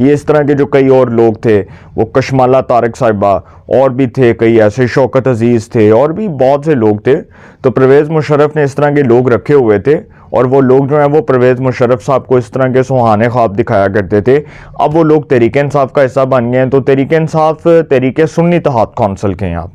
یہ اس طرح کے جو کئی اور لوگ تھے، وہ کشمالہ طارق صاحبہ، اور بھی تھے کئی ایسے، شوکت عزیز تھے، اور بھی بہت سے لوگ تھے. تو پرویز مشرف نے اس طرح کے لوگ رکھے ہوئے تھے، اور وہ لوگ جو ہیں وہ پرویز مشرف صاحب کو اس طرح کے سہانے خواب دکھایا کرتے تھے. اب وہ لوگ تحریک انصاف کا حصہ بن گئے ہیں. تو تحریک انصاف تحریک سنی اتحاد کونسل کے ہیں آپ.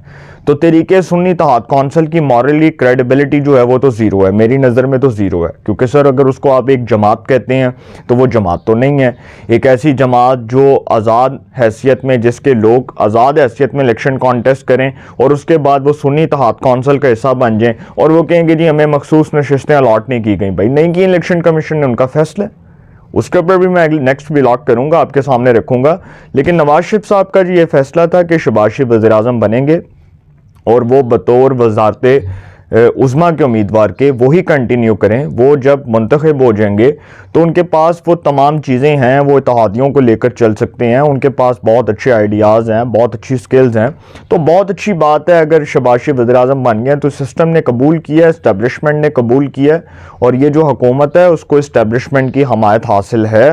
تو تحریک سنی اتحاد کونسل کی مورلی کریڈیبلٹی جو ہے وہ تو زیرو ہے، میری نظر میں تو زیرو ہے. کیونکہ سر اگر اس کو آپ ایک جماعت کہتے ہیں تو وہ جماعت تو نہیں ہے. ایک ایسی جماعت جو آزاد حیثیت میں، جس کے لوگ آزاد حیثیت میں الیکشن کانٹیسٹ کریں اور اس کے بعد وہ سنی اتحاد کونسل کا حصہ بن جائیں اور وہ کہیں گے جی ہمیں مخصوص نشستیں الاٹ نہیں کی گئیں. بھائی نہیں کی الیکشن کمیشن نے، ان کا فیصلہ ہے. اس کے اوپر بھی میں نیکسٹ ولاگ کروں گا، آپ کے سامنے رکھوں گا. لیکن نواز شریف صاحب کا جی یہ فیصلہ تھا کہ شہباز شریف وزیر اعظم بنیں گے، اور وہ بطور وزارت عظمیٰ کے امیدوار کے وہی کنٹینیو کریں. وہ جب منتخب ہو جائیں گے تو ان کے پاس وہ تمام چیزیں ہیں، وہ اتحادیوں کو لے کر چل سکتے ہیں. ان کے پاس بہت اچھے آئیڈیاز ہیں، بہت اچھی سکلز ہیں. تو بہت اچھی بات ہے اگر شہباز شریف وزیر اعظم بن گئے تو سسٹم نے قبول کیا ہے، اسٹیبلشمنٹ نے قبول کیا ہے، اور یہ جو حکومت ہے اس کو اسٹیبلشمنٹ کی حمایت حاصل ہے،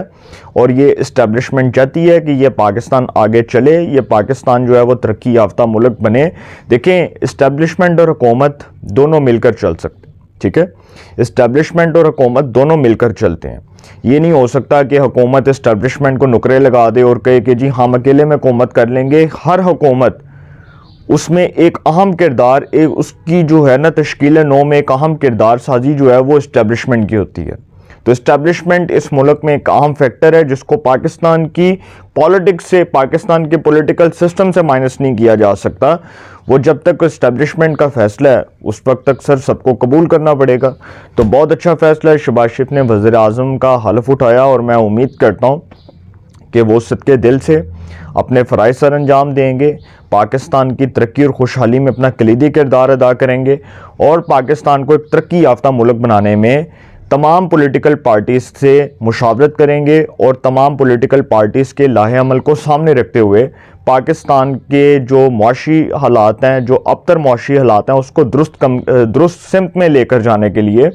اور یہ اسٹیبلشمنٹ چاہتی ہے کہ یہ پاکستان آگے چلے، یہ پاکستان جو ہے وہ ترقی یافتہ ملک بنے. دیکھیں اسٹیبلشمنٹ اور حکومت دونوں مل کر چل سکتے، ٹھیک ہے. اسٹیبلشمنٹ اور حکومت دونوں مل کر چلتے ہیں. یہ نہیں ہو سکتا کہ حکومت اسٹیبلشمنٹ کو نکرے لگا دے اور کہے کہ جی ہم اکیلے میں حکومت کر لیں گے. ہر حکومت اس میں ایک اہم کردار، اس کی جو ہے نا تشکیل نو میں ایک اہم کردار سازی جو ہے وہ اسٹیبلشمنٹ کی ہوتی ہے. تو اسٹیبلشمنٹ اس ملک میں ایک اہم فیکٹر ہے جس کو پاکستان کی پولیٹکس سے، پاکستان کے پولیٹیکل سسٹم سے مائنس نہیں کیا جا سکتا. وہ جب تک اسٹیبلشمنٹ کا فیصلہ ہے اس وقت تک سر سب کو قبول کرنا پڑے گا. تو بہت اچھا فیصلہ ہے. شہباز شریف نے وزیر اعظم کا حلف اٹھایا، اور میں امید کرتا ہوں کہ وہ صدقے دل سے اپنے فرائض سر انجام دیں گے، پاکستان کی ترقی اور خوشحالی میں اپنا کلیدی کردار ادا کریں گے، اور پاکستان کو ایک ترقی یافتہ ملک بنانے میں تمام پولیٹیکل پارٹیز سے مشاورت کریں گے، اور تمام پولیٹیکل پارٹیز کے لاہ عمل کو سامنے رکھتے ہوئے پاکستان کے جو معاشی حالات ہیں، جو ابتر معاشی حالات ہیں، اس کو درست سمت میں لے کر جانے کے لیے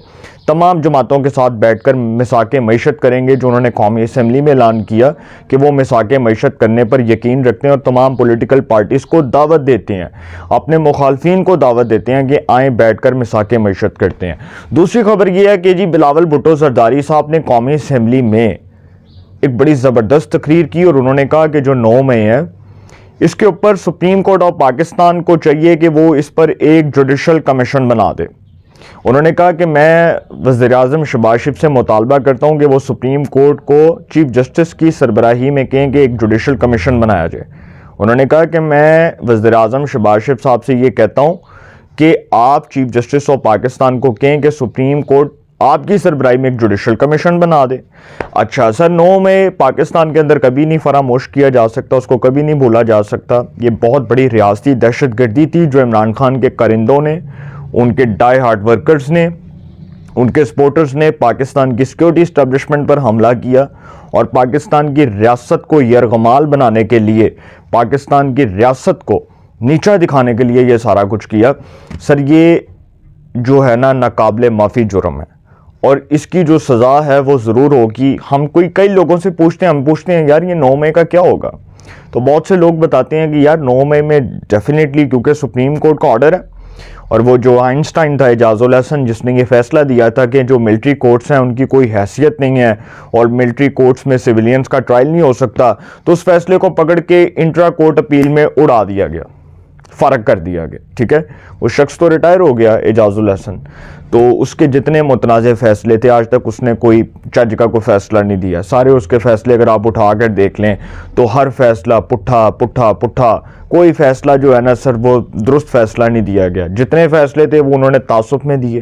تمام جماعتوں کے ساتھ بیٹھ کر مساق معیشت کریں گے، جو انہوں نے قومی اسمبلی میں اعلان کیا کہ وہ مساق معیشت کرنے پر یقین رکھتے ہیں، اور تمام پولیٹیکل پارٹیز کو دعوت دیتے ہیں، اپنے مخالفین کو دعوت دیتے ہیں کہ آئیں بیٹھ کر مساق معیشت کرتے ہیں. دوسری خبر یہ ہے کہ جی بلاول بھٹو زرداری صاحب نے قومی اسمبلی میں ایک بڑی زبردست تقریر کی، اور انہوں نے کہا کہ جو 9 مئی ہے اس کے اوپر سپریم کورٹ آف پاکستان کو چاہیے کہ وہ اس پر ایک جوڈیشل کمیشن بنا دے. انہوں نے کہا کہ میں وزیر اعظم شہباز شریف سے مطالبہ کرتا ہوں کہ وہ سپریم کورٹ کو چیف جسٹس کی سربراہی میں کہیں کہ ایک جوڈیشل کمیشن بنایا جائے. انہوں نے کہا کہ میں وزیر اعظم شہباز شریف صاحب سے یہ کہتا ہوں کہ آپ چیف جسٹس آف پاکستان کو کہیں کہ سپریم کورٹ آپ کی سربراہی میں ایک جوڈیشل کمیشن بنا دے. اچھا سر، 9 میں پاکستان کے اندر کبھی نہیں فراموش کیا جا سکتا، اس کو کبھی نہیں بھولا جا سکتا. یہ بہت بڑی ریاستی دہشت گردی تھی جو عمران خان کے کرندوں نے، ان کے ڈائی ہارڈ ورکرز نے، ان کے سپورٹرز نے پاکستان کی سیکیورٹی اسٹیبلشمنٹ پر حملہ کیا، اور پاکستان کی ریاست کو یرغمال بنانے کے لیے، پاکستان کی ریاست کو نیچا دکھانے کے لیے یہ سارا کچھ کیا. سر یہ جو ہے نا ناقابل معافی جرم ہے، اور اس کی جو سزا ہے وہ ضرور ہوگی. ہم کئی لوگوں سے پوچھتے ہیں یار یہ 9 مئی کا کیا ہوگا، تو بہت سے لوگ بتاتے ہیں کہ یار 9 مئی میں ڈیفینیٹلی، کیونکہ سپریم کورٹ کا آرڈر ہے، اور وہ جو آئنسٹائن تھا اعجاز الحسن جس نے یہ فیصلہ دیا تھا کہ جو ملٹری کورٹس ہیں ان کی کوئی حیثیت نہیں ہے اور ملٹری کورٹس میں سویلینز کا ٹرائل نہیں ہو سکتا، تو اس فیصلے کو پکڑ کے انٹرا کورٹ اپیل میں اڑا دیا گیا، فرق کر دیا گیا. ٹھیک ہے، وہ شخص تو ریٹائر ہو گیا اعجاز الحسن، تو اس کے جتنے متنازع فیصلے تھے آج تک اس نے کوئی جج کا کوئی فیصلہ نہیں دیا. سارے اس کے فیصلے اگر آپ اٹھا کر دیکھ لیں تو ہر فیصلہ پٹھا کوئی فیصلہ جو ہے نا سر وہ درست فیصلہ نہیں دیا گیا. جتنے فیصلے تھے وہ انہوں نے تعصب میں دیے.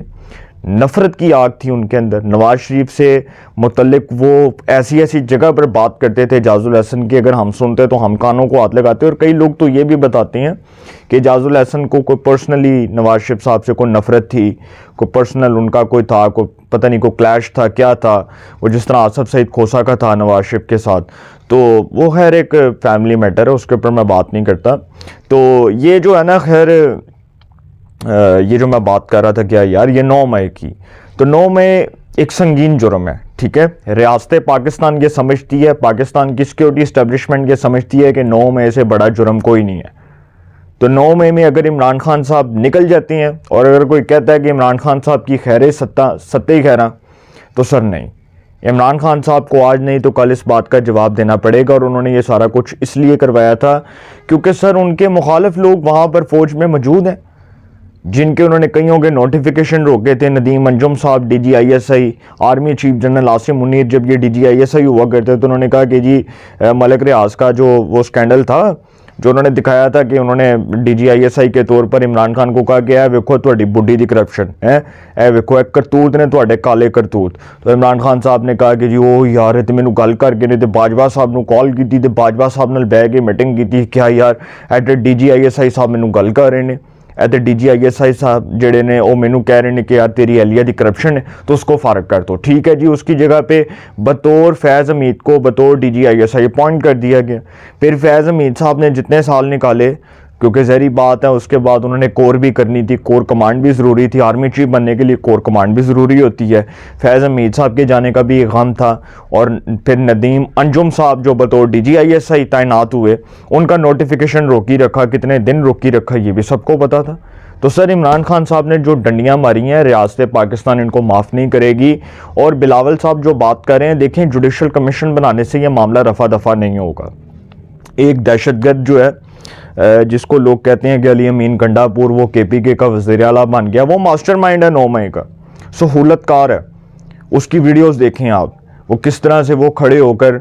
نفرت کی آگ تھی ان کے اندر. نواز شریف سے متعلق وہ ایسی جگہ پر بات کرتے تھے اعجاز الحسن کی، اگر ہم سنتے تو ہم کانوں کو ہاتھ لگاتے. اور کئی لوگ تو یہ بھی بتاتے ہیں کہ اعجاز الحسن کو کوئی پرسنلی نواز شریف صاحب سے کوئی نفرت تھی، کوئی پرسنل ان کا کوئی تھا، کوئی پتہ نہیں کوئی کلیش تھا، کیا تھا، وہ جس طرح آصف سعید کھوسہ کا تھا نواز شریف کے ساتھ. تو وہ خیر ایک فیملی میٹر ہے، اس کے اوپر میں بات نہیں کرتا. تو یہ جو ہے نا خیر یہ جو میں بات کر رہا تھا کیا یار یہ 9 مئی کی، تو 9 مئی ایک سنگین جرم ہے، ٹھیک ہے۔ ریاست پاکستان یہ سمجھتی ہے، پاکستان کی سیکیورٹی اسٹیبلشمنٹ یہ سمجھتی ہے کہ 9 مئی سے بڑا جرم کوئی نہیں ہے۔ تو 9 مئی میں اگر عمران خان صاحب نکل جاتے ہیں اور اگر کوئی کہتا ہے کہ عمران خان صاحب کی خیر ستہ ہی خیراں، تو سر نہیں، عمران خان صاحب کو آج نہیں تو کل اس بات کا جواب دینا پڑے گا، اور انہوں نے یہ سارا کچھ اس لیے کروایا تھا کیونکہ سر ان کے مخالف لوگ وہاں پر فوج میں موجود ہیں، جن کے انہوں نے کئیوں کے نوٹیفیکیشن روکے تھے۔ ندیم انجم صاحب DGISI، army chief general Asim Munir, جب یہ DGISI ہوا کرتے تو انہوں نے کہا کہ جی ملک ریاض کا جو وہ سکینڈل تھا جو انہوں نے دکھایا تھا کہ انہوں نے DGISI کے طور پر عمران خان کو کہا کہ اے ویکھو تہاڈی بڈھی دی کرپشن ہے، اے ویکھو ایک کرتوت نے تہاڈے کالے کرتوت۔ تو عمران خان صاحب نے کہا کہ جی او یار تے مینوں گل کر کے نے تے باجوہ صاحب نوں کال کیتی تے باجوہ صاحب نال بیٹھ کے میٹنگ کیتی، کیا یار ایڈ DGISI صاحب مینوں گل کر رہے نے، ایتے DGISI صاحب جڑے نے وہ مینوں کہہ رہے ہیں کہ یار تیری اہلیہ دی کرپشن ہے تو اس کو فارغ کر دو، ٹھیک ہے جی۔ اس کی جگہ پہ بطور فیض حمید کو بطور DGISI اپوائنٹ کر دیا گیا۔ پھر فیض حمید صاحب نے جتنے سال نکالے، کیونکہ ظاہری بات ہے اس کے بعد انہوں نے کور بھی کرنی تھی، کور کمانڈ بھی ضروری تھی، آرمی چیف بننے کے لیے کور کمانڈ بھی ضروری ہوتی ہے۔ فیض حمید صاحب کے جانے کا بھی ایک غم تھا، اور پھر ندیم انجم صاحب جو بطور DGISI تعینات ہوئے ان کا نوٹیفیکیشن روکی رکھا، کتنے دن روکی رکھا یہ بھی سب کو پتا تھا۔ تو سر عمران خان صاحب نے جو ڈنڈیاں ماری ہیں ریاست پاکستان ان کو معاف نہیں کرے گی، اور بلاول صاحب جو بات کر رہے ہیں دیکھیں جوڈیشل کمیشن بنانے سے یہ معاملہ رفع دفع نہیں ہوگا۔ ایک دہشت گرد جو ہے جس کو لوگ کہتے ہیں کہ علی امین گنڈا پور وہ KPK کا وزیر اعلیٰ بن گیا، وہ ماسٹر مائنڈ ہے 9 مئی کا، سہولت کار ہے۔ اس کی ویڈیوز دیکھیں آپ، وہ کس طرح سے وہ کھڑے ہو کر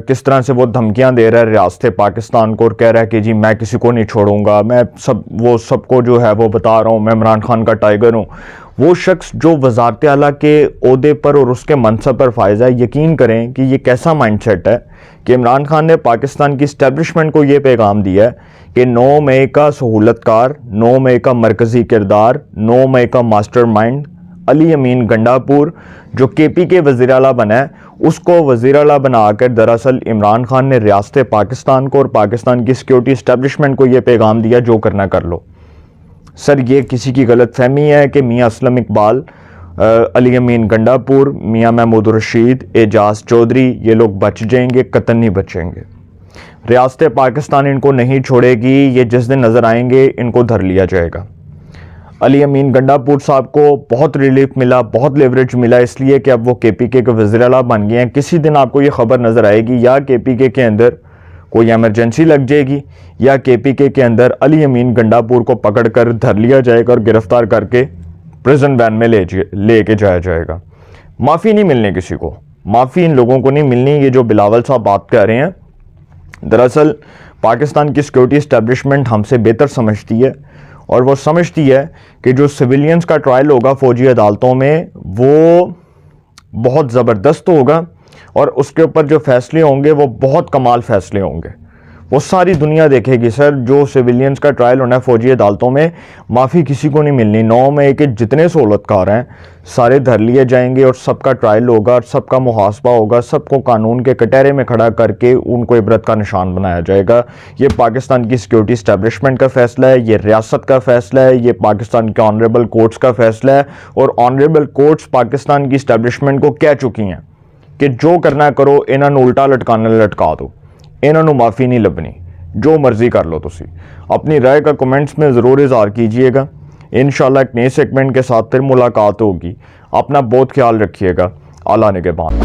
کس طرح سے وہ دھمکیاں دے رہا ہے ریاست پاکستان کو، اور کہہ رہا ہے کہ جی میں کسی کو نہیں چھوڑوں گا، میں سب کو جو ہے وہ بتا رہا ہوں میں عمران خان کا ٹائیگر ہوں۔ وہ شخص جو وزارت اعلیٰ کے عہدے پر اور اس کے منصب پر فائز ہے، یقین کریں کہ یہ کیسا مائنڈ سیٹ ہے کہ عمران خان نے پاکستان کی اسٹیبلشمنٹ کو یہ پیغام دیا ہے کہ 9 مئی کا سہولت کار، 9 مئی کا مرکزی کردار، 9 مئی کا ماسٹر مائنڈ علی امین گنڈا پور جو KPK وزیر اعلیٰ بنا ہے، اس کو وزیر اعلیٰ بنا کر دراصل عمران خان نے ریاست پاکستان کو اور پاکستان کی سیکیورٹی اسٹیبلشمنٹ کو یہ پیغام دیا جو کرنا کر لو۔ سر یہ کسی کی غلط فہمی ہے کہ میاں اسلم اقبال، علی امین گنڈا پور، میاں محمود رشید، اعجاز چودھری یہ لوگ بچ جائیں گے، قطعاً نہیں بچیں گے۔ ریاست پاکستان ان کو نہیں چھوڑے گی، یہ جس دن نظر آئیں گے ان کو دھر لیا جائے گا۔ علی امین گنڈا پور صاحب کو بہت ریلیف ملا، بہت لیوریج ملا، اس لیے کہ اب وہ KPK کے وزیر اعلیٰ بن گئے ہیں۔ کسی دن آپ کو یہ خبر نظر آئے گی یا KPK کے اندر کوئی ایمرجنسی لگ جائے گی یا KPK کے اندر علی امین گنڈا پور کو پکڑ کر دھر لیا جائے گا اور گرفتار کر کے پریزن وین میں لے کے جایا جائے گا۔ معافی نہیں ملنے کسی کو، معافی ان لوگوں کو نہیں ملنی۔ یہ جو بلاول صاحب بات کر رہے ہیں دراصل پاکستان کی سیکیورٹی اسٹیبلشمنٹ ہم سے بہتر سمجھتی ہے، اور وہ سمجھتی ہے کہ جو سویلینز کا ٹرائل ہوگا فوجی عدالتوں میں وہ بہت زبردست ہوگا، اور اس کے اوپر جو فیصلے ہوں گے وہ بہت کمال فیصلے ہوں گے، وہ ساری دنیا دیکھے گی۔ سر جو سویلینز کا ٹرائل ہونا ہے فوجی عدالتوں میں، معافی کسی کو نہیں ملنی۔ 9 مئی کے جتنے سہولت کار ہیں سارے دھر لیے جائیں گے، اور سب کا ٹرائل ہوگا، اور سب کا محاسبہ ہوگا، سب کو قانون کے کٹہرے میں کھڑا کر کے ان کو عبرت کا نشان بنایا جائے گا۔ یہ پاکستان کی سیکیورٹی اسٹیبلشمنٹ کا فیصلہ ہے، یہ ریاست کا فیصلہ ہے، یہ پاکستان کے آنریبل کورٹس کا فیصلہ ہے، اور آنریبل کورٹس پاکستان کی اسٹیبلشمنٹ کو کہہ چکی ہیں کہ جو کرنا کرو، انہاں نوں الٹا لٹکانا لٹکا دو، انہاں نوں معافی نہیں لبنی، جو مرضی کر لو۔ تسی اپنی رائے کا کمنٹس میں ضرور اظہار کیجئے گا۔ انشاءاللہ ایک نئے سیگمنٹ کے ساتھ پھر ملاقات ہوگی۔ اپنا بہت خیال رکھیے گا۔ اللہ نگہبان۔